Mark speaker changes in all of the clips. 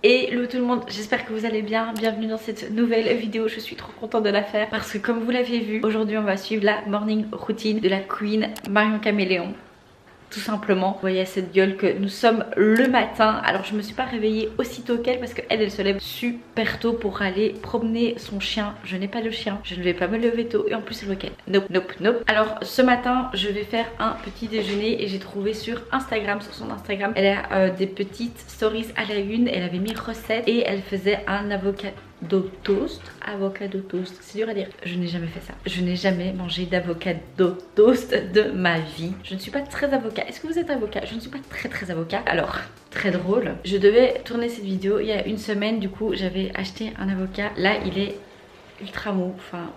Speaker 1: Hello tout le monde, j'espère que vous allez bien, bienvenue dans cette nouvelle vidéo, je suis trop contente de la faire parce que comme vous l'avez vu, aujourd'hui on va suivre la morning routine de la Queen Marion Caméléon. Tout simplement, vous voyez à cette gueule que nous sommes le matin. Alors je me suis pas réveillée aussitôt qu'elle parce qu'elle elle se lève super tôt pour aller promener son chien. Je n'ai pas de chien, je ne vais pas me lever tôt et en plus c'est le week-end. Nope, nope, nope. Alors ce matin je vais faire un petit déjeuner et j'ai trouvé sur Instagram, sur son Instagram, elle a des petites stories à la une. Elle avait mis recette et elle faisait un avocado toast, c'est dur à dire. Je n'ai jamais fait ça. Je n'ai jamais mangé d'avocado toast de ma vie. Je ne suis pas très avocat. Est-ce que vous êtes avocat? Je ne suis pas très avocat. Alors, très drôle. Je devais tourner cette vidéo il y a une semaine. Du coup, j'avais acheté un avocat. Là, il est ultra mou. Enfin,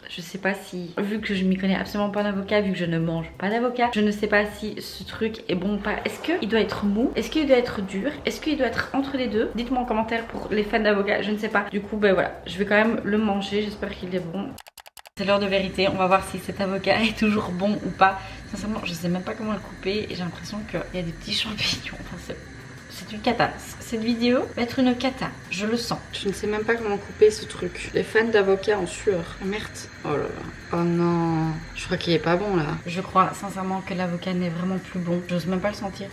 Speaker 1: je sais pas si, vu que je m'y connais absolument pas en avocat, vu que je ne mange pas d'avocat, je ne sais pas si ce truc est bon ou pas. Est-ce qu'il doit être mou? Est-ce qu'il doit être dur? Est-ce qu'il doit être entre les deux? Dites-moi en commentaire pour les fans d'avocat, je ne sais pas. Du coup, ben voilà, je vais quand même le manger, j'espère qu'il est bon. C'est l'heure de vérité, on va voir si cet avocat est toujours bon ou pas. Sincèrement, je sais même pas comment le couper et j'ai l'impression qu'il y a des petits champignons. Enfin, c'est une cata. Cette vidéo va être une cata, je le sens. Je ne sais même pas comment couper ce truc. Les fans d'avocat en sueur. Merde. Oh là là. Oh non. Je crois qu'il est pas bon là. Je crois sincèrement que l'avocat n'est vraiment plus bon. J'ose même pas le sentir.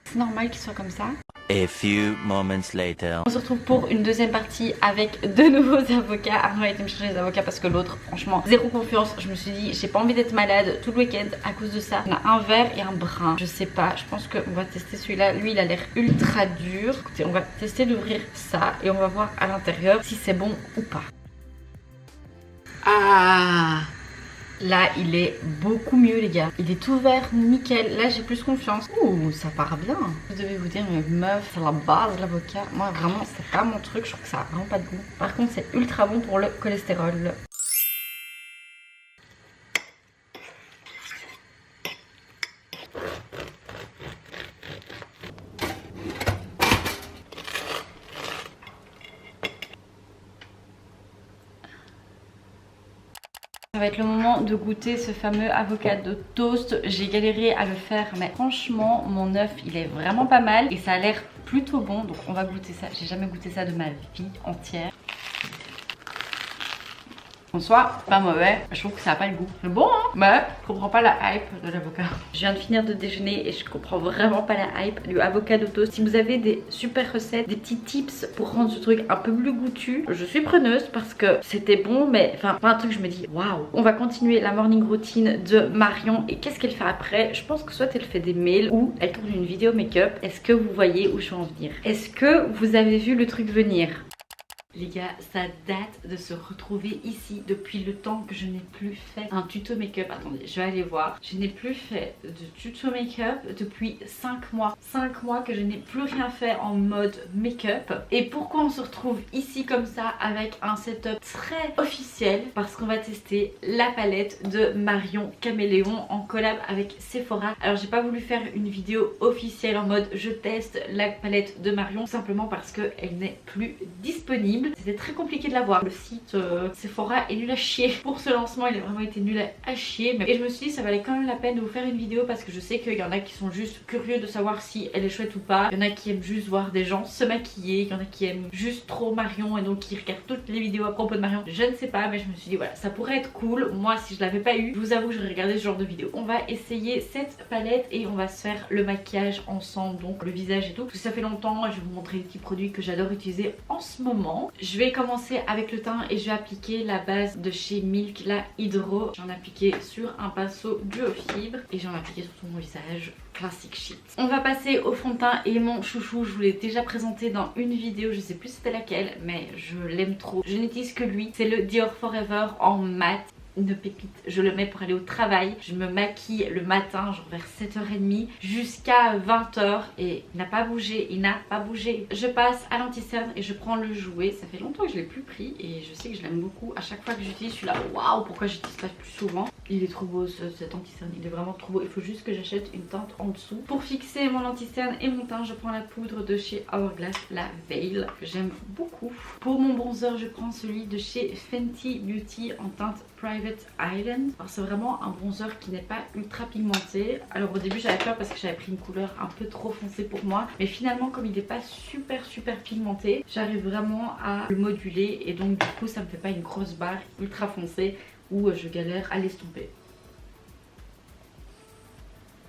Speaker 1: C'est normal qu'il soit comme ça.
Speaker 2: A few moments later.
Speaker 1: On se retrouve pour une deuxième partie avec de nouveaux avocats. Arnaud a été me chercher les avocats parce que l'autre, franchement, zéro confiance. Je me suis dit, j'ai pas envie d'être malade tout le week-end à cause de ça. On a un vert et un brun. Je sais pas, je pense qu'on va tester celui-là. Lui, il a l'air ultra dur. Écoutez, on va tester d'ouvrir ça et on va voir à l'intérieur si c'est bon ou pas. Ah! Là, il est beaucoup mieux, les gars. Il est tout vert, nickel. Là, j'ai plus confiance. Ouh, ça part bien. Vous devez vous dire, mais meuf, c'est la base de l'avocat. Moi, vraiment, c'est pas mon truc. Je trouve que ça a vraiment pas de goût. Par contre, c'est ultra bon pour le cholestérol. Ça va être le moment de goûter ce fameux avocado toast. J'ai galéré à le faire, mais franchement, mon œuf, il est vraiment pas mal et ça a l'air plutôt bon. Donc on va goûter ça. J'ai jamais goûté ça de ma vie entière. En soi, pas mauvais, je trouve que ça n'a pas le goût. C'est bon hein, mais je comprends pas la hype de l'avocat. Je viens de finir de déjeuner et je comprends vraiment pas la hype du avocado toast. Si vous avez des super recettes, des petits tips pour rendre ce truc un peu plus goûtu, je suis preneuse parce que c'était bon, mais enfin pas un truc je me dis waouh. On va continuer la morning routine de Marion et qu'est-ce qu'elle fait après? Je pense que soit elle fait des mails ou elle tourne une vidéo make-up. Est-ce que vous voyez où je veux en venir? Est-ce que vous avez vu le truc venir? Les gars, ça date de se retrouver ici depuis le temps que je n'ai plus fait un tuto make-up. Attendez, je vais aller voir. Je n'ai plus fait de tuto make-up depuis 5 mois. 5 mois que je n'ai plus rien fait en mode make-up. Et pourquoi on se retrouve ici comme ça avec un setup très officiel? Parce qu'on va tester la palette de Marion Caméléon en collab avec Sephora. Alors j'ai pas voulu faire une vidéo officielle en mode je teste la palette de Marion simplement parce qu'elle n'est plus disponible. C'était très compliqué de l'avoir. Le site Sephora est nul à chier. Pour ce lancement, il a vraiment été nul à chier. Et je me suis dit, ça valait quand même la peine de vous faire une vidéo parce que je sais qu'il y en a qui sont juste curieux de savoir si elle est chouette ou pas. Il y en a qui aiment juste voir des gens se maquiller. Il y en a qui aiment juste trop Marion et donc qui regardent toutes les vidéos à propos de Marion. Je ne sais pas, mais je me suis dit, voilà, ça pourrait être cool. Moi, si je l'avais pas eu, je vous avoue que j'aurais regardé ce genre de vidéo. On va essayer cette palette et on va se faire le maquillage ensemble, donc le visage et tout. Parce que ça fait longtemps, je vais vous montrer les petits produits que j'adore utiliser en ce moment. Je vais commencer avec le teint et je vais appliquer la base de chez Milk, la Hydro. J'en ai appliqué sur un pinceau duo fibre et j'en ai appliqué sur tout mon visage, classique shit. On va passer au fond de teint et mon chouchou, je vous l'ai déjà présenté dans une vidéo, je sais plus c'était laquelle, mais je l'aime trop. Je n'utilise que lui, c'est le Dior Forever en mat. Une pépite, je le mets pour aller au travail, je me maquille le matin genre vers 7h30 jusqu'à 20h et il n'a pas bougé, il n'a pas bougé. Je passe à l'anti-cerne et je prends le jouet, ça fait longtemps que je l'ai plus pris et je sais que je l'aime beaucoup. À chaque fois que j'utilise je suis là waouh, pourquoi j'utilise pas plus souvent. Il est trop beau cet anti-cerne, il est vraiment trop beau. Il faut juste que j'achète une teinte en dessous. Pour fixer mon anti-cerne et mon teint, je prends la poudre de chez Hourglass, la Veil, que j'aime beaucoup. Pour mon bronzer, je prends celui de chez Fenty Beauty en teinte Private Island. Alors c'est vraiment un bronzer qui n'est pas ultra pigmenté. Alors au début j'avais peur parce que j'avais pris une couleur un peu trop foncée pour moi. Mais finalement comme il n'est pas super pigmenté, j'arrive vraiment à le moduler. Et donc du coup ça me fait pas une grosse barre ultra foncée où je galère à l'estomper.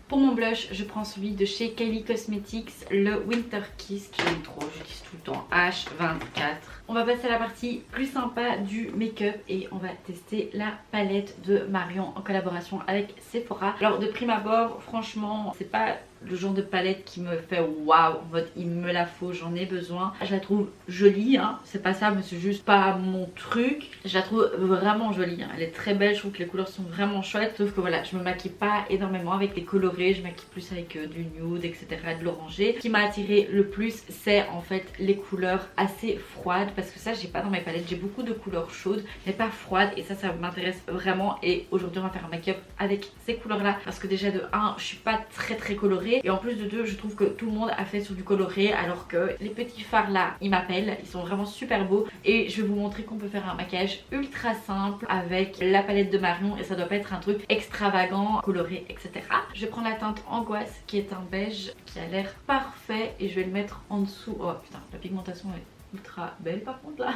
Speaker 1: Pour mon blush, je prends celui de chez Kylie Cosmetics, le Winter Kiss, que j'aime trop, j'utilise tout le temps, H24. On va passer à la partie plus sympa du make-up et on va tester la palette de Marion en collaboration avec Sephora. Alors de prime abord, franchement, c'est pas le genre de palette qui me fait waouh, en mode il me la faut, j'en ai besoin. Je la trouve jolie, hein. C'est pas ça, mais c'est juste pas mon truc. Je la trouve vraiment jolie, hein. Elle est très belle, je trouve que les couleurs sont vraiment chouettes. Sauf que voilà, je me maquille pas énormément avec les colorés, je maquille plus avec du nude, etc., de l'orangé. Ce qui m'a attiré le plus, c'est en fait les couleurs assez froides, parce que ça j'ai pas dans mes palettes. J'ai beaucoup de couleurs chaudes mais pas froides, et ça m'intéresse vraiment. Et aujourd'hui on va faire un make-up avec ces couleurs là, parce que déjà de 1 je suis pas très colorée, et en plus de 2 je trouve que tout le monde a fait sur du coloré, alors que les petits fards là ils m'appellent, ils sont vraiment super beaux. Et je vais vous montrer qu'on peut faire un maquillage ultra simple avec la palette de Marion, et ça doit pas être un truc extravagant, coloré, etc. Je vais prendre la teinte Angoisse qui est un beige qui a l'air parfait, et je vais le mettre en dessous. Oh putain, la pigmentation est ultra belle par contre là.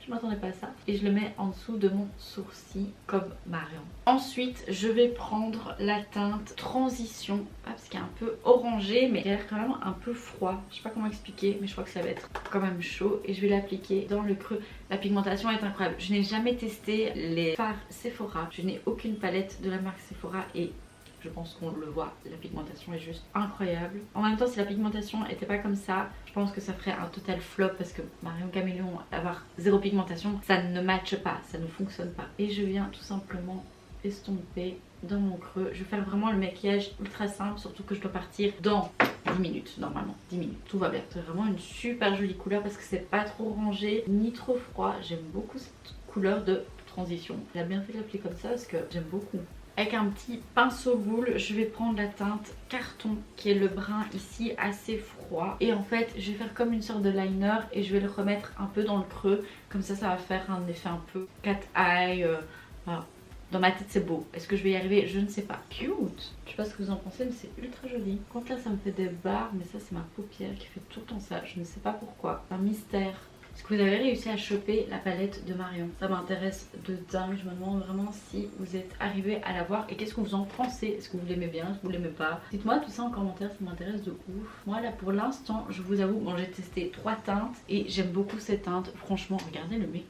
Speaker 1: Je m'attendais pas à ça. Et je le mets en dessous de mon sourcil comme Marion. Ensuite je vais prendre la teinte Transition, parce qu'il est un peu orangé mais il a l'air quand même un peu froid. Je sais pas comment expliquer, mais je crois que ça va être quand même chaud. Et je vais l'appliquer dans le creux. La pigmentation est incroyable. Je n'ai jamais testé les fards Sephora. Je n'ai aucune palette de la marque Sephora et je pense qu'on le voit, la pigmentation est juste incroyable. En même temps, si la pigmentation était pas comme ça, je pense que ça ferait un total flop, parce que Marion Caméléon, avoir zéro pigmentation, ça ne matche pas, ça ne fonctionne pas. Et je viens tout simplement estomper dans mon creux. Je vais faire vraiment le maquillage ultra simple, surtout que je dois partir dans 10 minutes normalement, 10 minutes, tout va bien. C'est vraiment une super jolie couleur parce que c'est pas trop orangé ni trop froid. J'aime beaucoup cette couleur de Transition. Il a bien fait de l'appeler comme ça parce que j'aime beaucoup. Avec un petit pinceau boule, je vais prendre la teinte Carton, qui est le brun ici assez froid. Et en fait, je vais faire comme une sorte de liner et je vais le remettre un peu dans le creux. Comme ça, ça va faire un effet un peu cat eye. Voilà. Dans ma tête, c'est beau. Est-ce que je vais y arriver? Je ne sais pas. Cute! Je sais pas ce que vous en pensez, mais c'est ultra joli. Quand là, ça me fait des barres, mais ça, c'est ma paupière qui fait tout le temps ça. Je ne sais pas pourquoi. Un mystère. Est-ce que vous avez réussi à choper la palette de Marion? Ça m'intéresse de dingue. Je me demande vraiment si vous êtes arrivé à la voir et qu'est-ce que vous en pensez. Est-ce que vous l'aimez bien? Est-ce que vous l'aimez pas? Dites-moi tout ça en commentaire, ça m'intéresse de ouf. Moi là pour l'instant, je vous avoue, bon, j'ai testé 3 teintes et j'aime beaucoup ces teintes. Franchement, regardez le nez.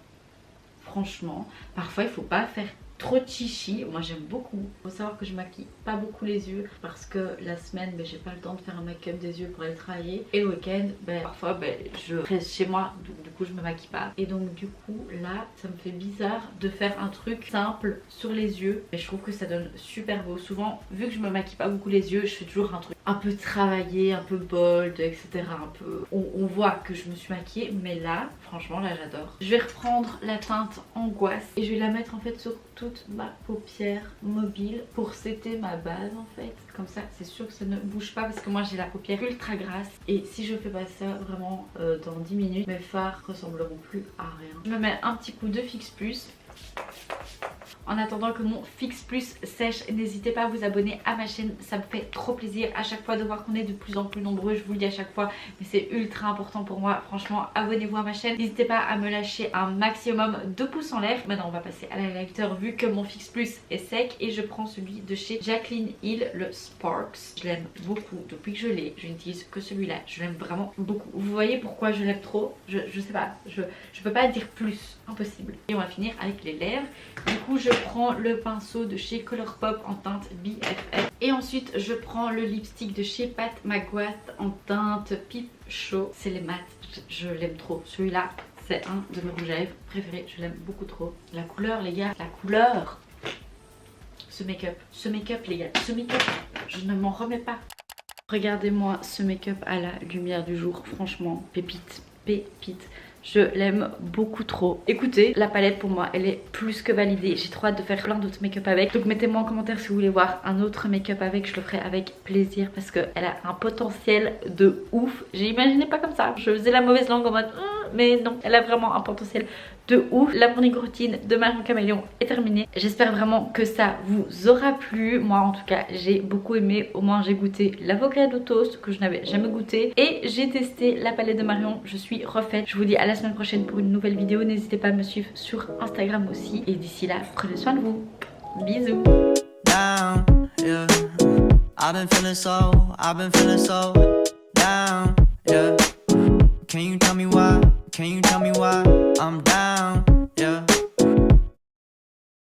Speaker 1: Franchement, parfois il faut pas faire trop chichi, moi j'aime beaucoup. Faut savoir que je maquille pas beaucoup les yeux parce que la semaine j'ai pas le temps de faire un make-up des yeux pour aller travailler, et le week-end parfois je reste chez moi, donc du coup je me maquille pas. Et donc du coup là ça me fait bizarre de faire un truc simple sur les yeux, mais je trouve que ça donne super beau. Souvent vu que je me maquille pas beaucoup les yeux, je fais toujours un truc un peu travaillé, un peu bold, etc. Un peu... On voit que je me suis maquillée, mais là franchement là j'adore. Je vais reprendre la teinte Angoisse et je vais la mettre en fait sur toute ma paupière mobile pour setter ma base en fait. Comme ça c'est sûr que ça ne bouge pas, parce que moi j'ai la paupière ultra grasse et si je fais pas ça vraiment dans 10 minutes, mes fards ressembleront plus à rien. Je me mets un petit coup de Fix Plus. En attendant que mon Fix Plus sèche, n'hésitez pas à vous abonner à ma chaîne, ça me fait trop plaisir à chaque fois de voir qu'on est de plus en plus nombreux. Je vous le dis à chaque fois, mais c'est ultra important pour moi. Franchement, abonnez-vous à ma chaîne. N'hésitez pas à me lâcher un maximum de pouces en l'air. Maintenant on va passer à l'highlighter vu que mon Fix Plus est sec, et je prends celui de chez Jaclyn Hill, le Sparks. Je l'aime beaucoup depuis que je l'ai, je n'utilise que celui-là, je l'aime vraiment beaucoup. Vous voyez pourquoi je l'aime trop? Je sais pas, je peux pas dire plus, impossible. Et on va finir avec les lèvres. Du coup je prends le pinceau de chez Colourpop en teinte BFF, et ensuite je prends le lipstick de chez Pat McGrath en teinte Peep Show. C'est les mattes, je l'aime trop. Celui-là c'est un de mes rouges à lèvres préférés, je l'aime beaucoup trop. La couleur les gars, la couleur. Ce make-up les gars, ce make-up, je ne m'en remets pas. Regardez-moi ce make-up à la lumière du jour, franchement pépite. pépite. Je l'aime beaucoup trop. Écoutez, la palette pour moi elle est plus que validée. J'ai trop hâte de faire plein d'autres make-up avec. Donc mettez-moi en commentaire si vous voulez voir un autre make-up avec. Je le ferai avec plaisir parce qu'elle a un potentiel de ouf. J'imaginais pas comme ça. Je faisais la mauvaise langue en mode mais non, elle a vraiment un potentiel de ouf. La morning routine de Marion Caméléon est terminée. J'espère vraiment que ça vous aura plu. Moi en tout cas j'ai beaucoup aimé. Au moins j'ai goûté l'avocado toast que je n'avais jamais goûté. Et j'ai testé la palette de Marion. Je suis refaite. Je vous dis à la semaine prochaine pour une nouvelle vidéo. N'hésitez pas à me suivre sur Instagram aussi. Et d'ici là, prenez soin de vous. Bisous.
Speaker 3: Down, yeah. I've been feeling so down, yeah. Can you tell me why? I'm down, yeah.